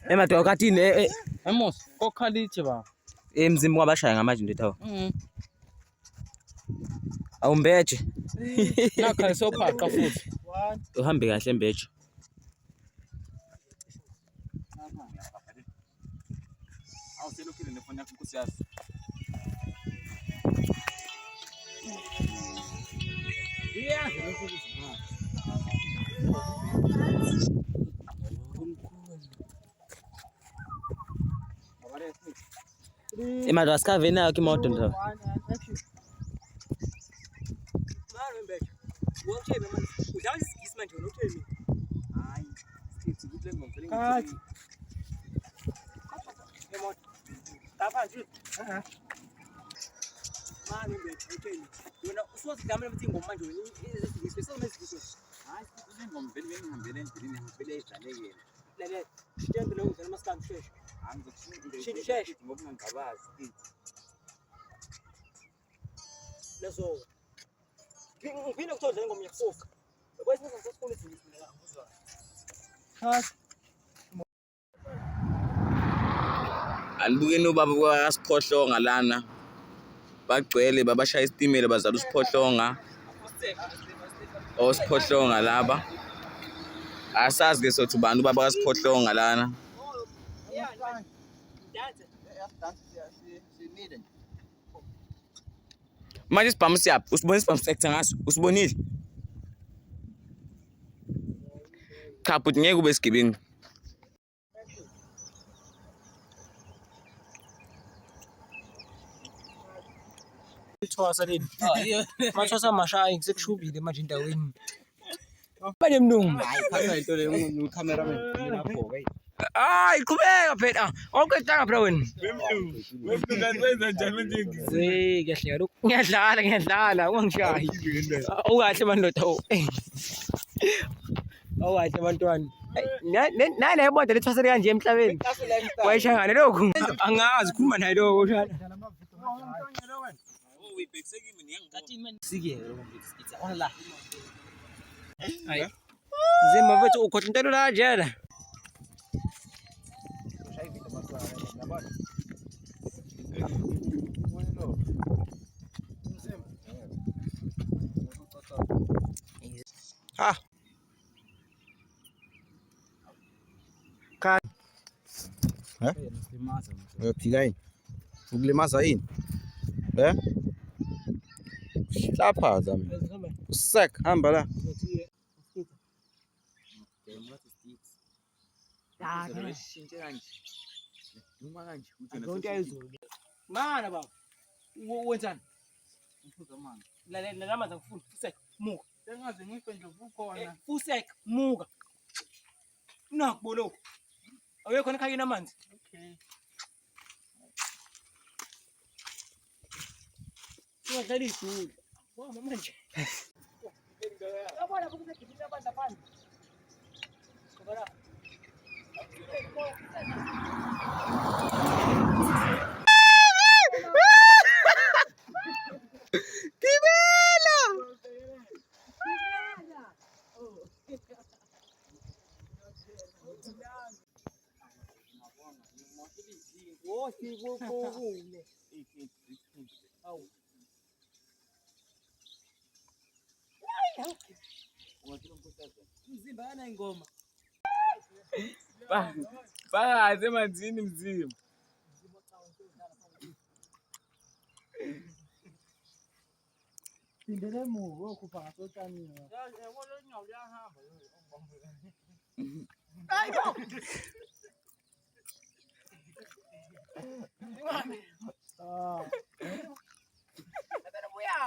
Emadoda kathini Amos, kokhalitshe ba. emzimba kwabashaya ngamanje ndethawo. Awumbeje. Nakha sophaqa futhi. Uhambe kahle embeje. Awuselokhile nefoni yakho Nkosi yazi. Iyazi lokho kuzima. Emadoda asikaveni nayo imoto ndethawo. Anibukeni ubaba kwasiphohlonga lana. Bagcwele babashaya isitimela bazala usiphohlonga. Osiphohlonga laba. Asazi ke sothi ubani ubaba kwasiphohlonga lana. Manje isibhamu siyaphi? Usibona isibhamu sector ngaso? Usibonile? Cha, but ngeke ube sigebengu. Ithwasa leni. Mathwasa amashayi ngisekushubile manje endaweni. Manje mlungu. Hayi into le cameraman ngiyabhoka. Hayi qhubeka phela. Awuqedanga phela wena. Wemntu wenza njani manje ngizwe? Kuyahleka lokhu. Ngiyadlala ungangishayi. Awukahle mandoda. Awukahle bantwana. Nale moto lethwasele kanje emhlabeni. Wayishangana lokhu. Angazi khuluma naye lokho shana. Sike ngikitsa ona la. Hayi. Zima mfethu ukhohle intelo la njena. Uyaphika yini? Ukulimaza yini? Lapha zami. Usek hamba la. Mana baba. Wenzani? La manzi angifuni fusek muka. Sengaze ngife nje kukhona. Fusek muka. Nakubolo. Awuyekho khona ekhayeni amanzi. Okay. Ungadlala idulu. Wama manje. Yabona kukusegibini abantu lapha. Kubala. Kibela. Wosi kokule. Awu. Mzimba yana ingoma. Phakathi emanzini mzimba. Phindele muko okhupha ngasotshani. Yabona inyawo liyahamba Hayibo. Bebe buya.